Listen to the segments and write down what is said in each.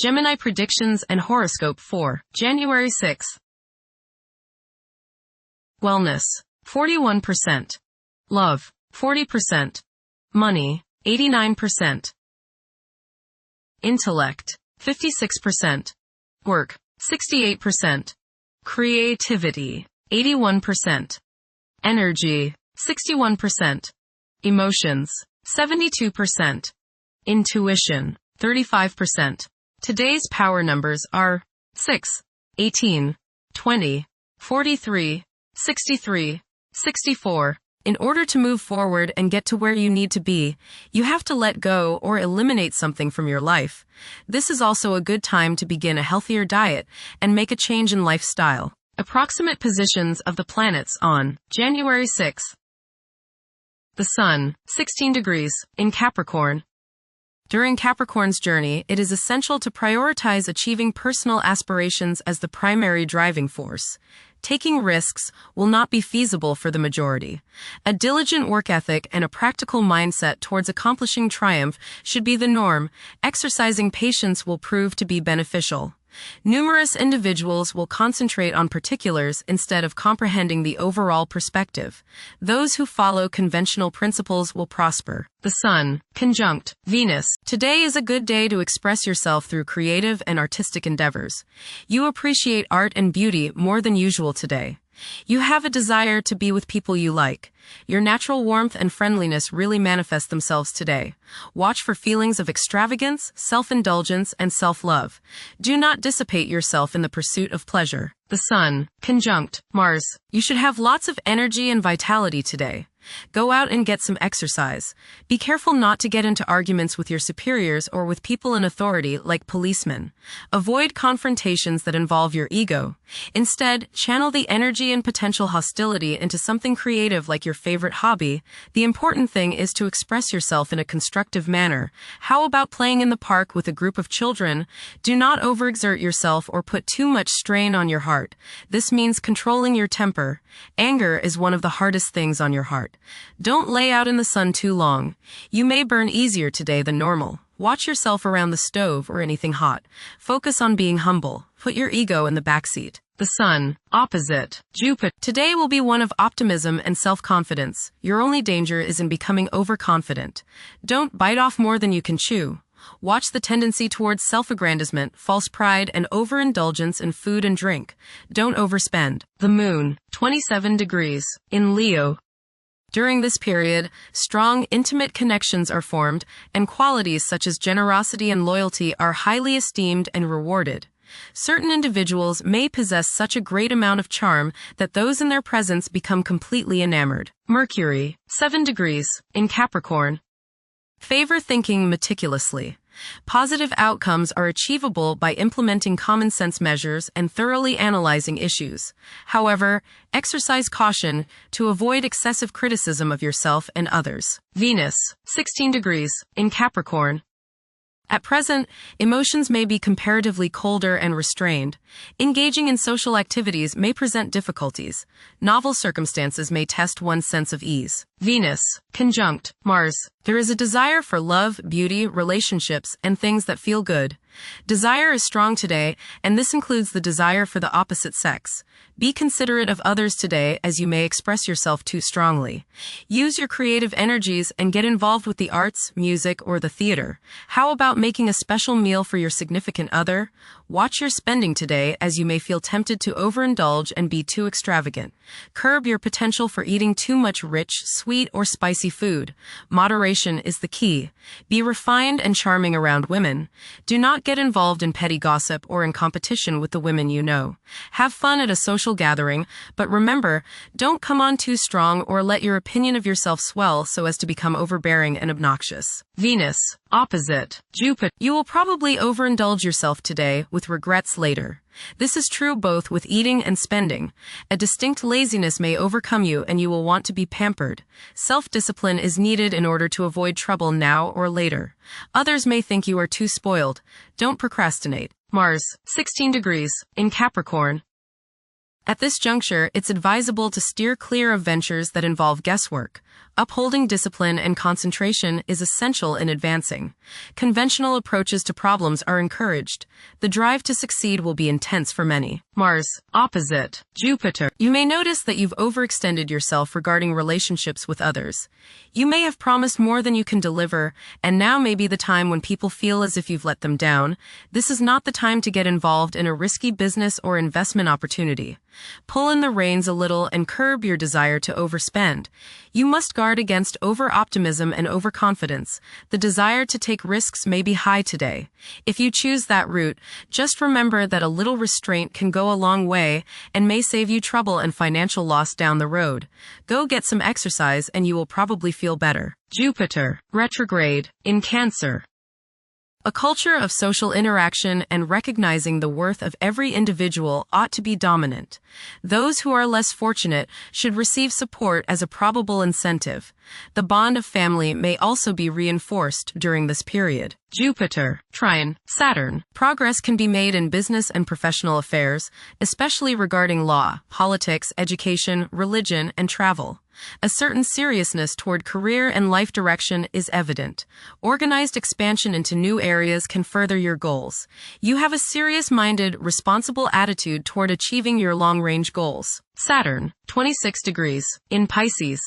Gemini predictions and horoscope for January 6. Wellness, 41%. Love, 40%. Money, 89%. Intellect, 56%. Work, 68%. Creativity, 81%. Energy, 61%. Emotions, 72%. Intuition, 35%. Today's power numbers are 6, 18, 20, 43, 63, 64. In order to move forward and get to where you need to be, you have to let go or eliminate something from your life. This is also a good time to begin a healthier diet and make a change in lifestyle. Approximate positions of the planets on January 6. The Sun, 16 degrees, in Capricorn. During Capricorn's journey, it is essential to prioritize achieving personal aspirations as the primary driving force. Taking risks will not be feasible for the majority. A diligent work ethic and a practical mindset towards accomplishing triumph should be the norm. Exercising patience will prove to be beneficial. Numerous individuals will concentrate on particulars instead of comprehending the overall perspective. Those who follow conventional principles will prosper. The Sun, conjunct Venus. Today is a good day to express yourself through creative and artistic endeavors. You appreciate art and beauty more than usual today. You have a desire to be with people you like. Your natural warmth and friendliness really manifest themselves today. Watch for feelings of extravagance, self-indulgence, and self-love. Do not dissipate yourself in the pursuit of pleasure. The Sun, conjunct Mars. You should have lots of energy and vitality today. Go out and get some exercise. Be careful not to get into arguments with your superiors or with people in authority like policemen. Avoid confrontations that involve your ego. Instead, channel the energy and potential hostility into something creative like your favorite hobby. The important thing is to express yourself in a constructive manner. How about playing in the park with a group of children? Do not overexert yourself or put too much strain on your heart. This means controlling your temper. Anger is one of the hardest things on your heart. Don't lay out in the sun too long. You may burn easier today than normal. Watch yourself around the stove or anything hot. Focus on being humble. Put your ego in the backseat. The Sun, opposite Jupiter. Today will be one of optimism and self-confidence. Your only danger is in becoming overconfident. Don't bite off more than you can chew. Watch the tendency towards self-aggrandizement, false pride, and overindulgence in food and drink. Don't overspend. The Moon, 27 degrees, in Leo. During this period, strong, intimate connections are formed, and qualities such as generosity and loyalty are highly esteemed and rewarded. Certain individuals may possess such a great amount of charm that those in their presence become completely enamored. Mercury, 7 degrees, in Capricorn. Favor thinking meticulously. Positive outcomes are achievable by implementing common sense measures and thoroughly analyzing issues. However, exercise caution to avoid excessive criticism of yourself and others. Venus, 16 degrees, in Capricorn. At present, emotions may be comparatively colder and restrained. Engaging in social activities may present difficulties. Novel circumstances may test one's sense of ease. Venus, conjunct Mars. There is a desire for love, beauty, relationships, and things that feel good. Desire is strong today, and this includes the desire for the opposite sex. Be considerate of others today as you may express yourself too strongly. Use your creative energies and get involved with the arts, music, or the theater. How about making a special meal for your significant other? Watch your spending today as you may feel tempted to overindulge and be too extravagant. Curb your potential for eating too much rich, sweet, or spicy food. Moderation is the key. Be refined and charming around women. Do not get involved in petty gossip or in competition with the women you know. Have fun at a social gathering, but remember, don't come on too strong or let your opinion of yourself swell so as to become overbearing and obnoxious. Venus, opposite Jupiter. You will probably overindulge yourself today with regrets later. This is true both with eating and spending. A distinct laziness may overcome you and you will want to be pampered. Self-discipline is needed in order to avoid trouble now or later. Others may think you are too spoiled. Don't procrastinate. Mars, 16 degrees, in Capricorn. At this juncture, it's advisable to steer clear of ventures that involve guesswork. Upholding discipline and concentration is essential in advancing. Conventional approaches to problems are encouraged. The drive to succeed will be intense for many. Mars, opposite Jupiter. You may notice that you've overextended yourself regarding relationships with others. You may have promised more than you can deliver, and now may be the time when people feel as if you've let them down. This is not the time to get involved in a risky business or investment opportunity. Pull in the reins a little and curb your desire to overspend. You must guard against over-optimism and overconfidence. The desire to take risks may be high today. If you choose that route, just remember that a little restraint can go a long way and may save you trouble and financial loss down the road. Go get some exercise and you will probably feel better. Jupiter, retrograde, in Cancer. A culture of social interaction and recognizing the worth of every individual ought to be dominant. Those who are less fortunate should receive support as a probable incentive. The bond of family may also be reinforced during this period. Jupiter, trine, Saturn. Progress can be made in business and professional affairs, especially regarding law, politics, education, religion, and travel. A certain seriousness toward career and life direction is evident. Organized expansion into new areas can further your goals. You have a serious-minded, responsible attitude toward achieving your long-range goals. Saturn, 26 degrees, in Pisces.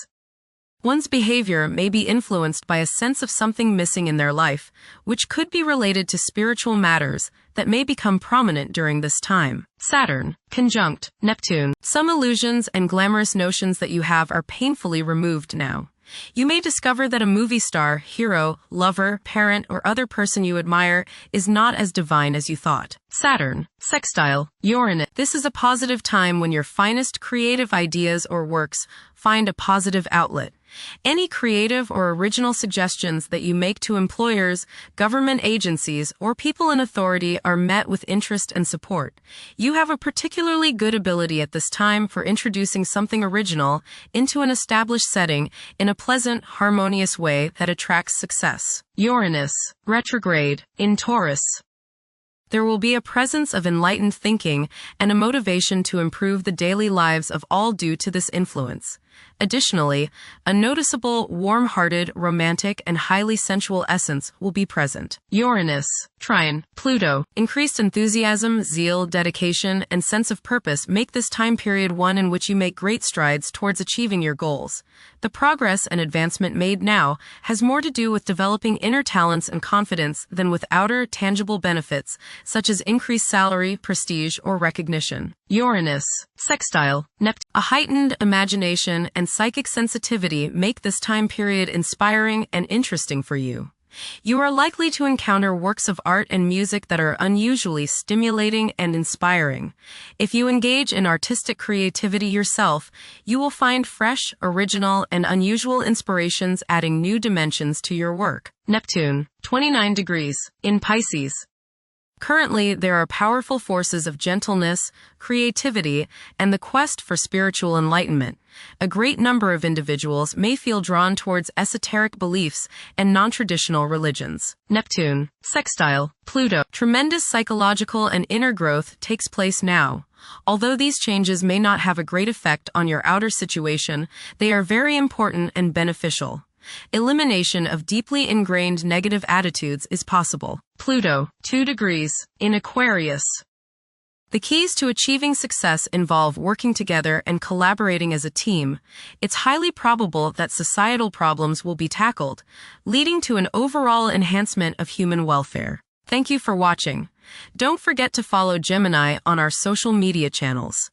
One's behavior may be influenced by a sense of something missing in their life, which could be related to spiritual matters that may become prominent during this time. Saturn, conjunct Neptune. Some illusions and glamorous notions that you have are painfully removed now. You may discover that a movie star, hero, lover, parent, or other person you admire is not as divine as you thought. Saturn, sextile Uranus. This is a positive time when your finest creative ideas or works find a positive outlet. Any creative or original suggestions that you make to employers, government agencies, or people in authority are met with interest and support. You have a particularly good ability at this time for introducing something original into an established setting in a pleasant, harmonious way that attracts success. Uranus, retrograde, in Taurus. There will be a presence of enlightened thinking and a motivation to improve the daily lives of all due to this influence. Additionally, a noticeable, warm-hearted, romantic, and highly sensual essence will be present. Uranus, trine, Pluto. Increased enthusiasm, zeal, dedication, and sense of purpose make this time period one in which you make great strides towards achieving your goals. The progress and advancement made now has more to do with developing inner talents and confidence than with outer, tangible benefits, such as increased salary, prestige, or recognition. Uranus, sextile Neptune. A heightened imagination and psychic sensitivity make this time period inspiring and interesting for you. You are likely to encounter works of art and music that are unusually stimulating and inspiring. If you engage in artistic creativity yourself, you will find fresh, original, and unusual inspirations adding new dimensions to your work. Neptune, 29 degrees, in Pisces. Currently, there are powerful forces of gentleness, creativity, and the quest for spiritual enlightenment. A great number of individuals may feel drawn towards esoteric beliefs and non-traditional religions. Neptune, sextile Pluto. Tremendous psychological and inner growth takes place now. Although these changes may not have a great effect on your outer situation, they are very important and beneficial. Elimination of deeply ingrained negative attitudes is possible. Pluto, 2 degrees, in Aquarius. The keys to achieving success involve working together and collaborating as a team. It's highly probable that societal problems will be tackled, leading to an overall enhancement of human welfare. Thank you for watching. Don't forget to follow Gemini on our social media channels.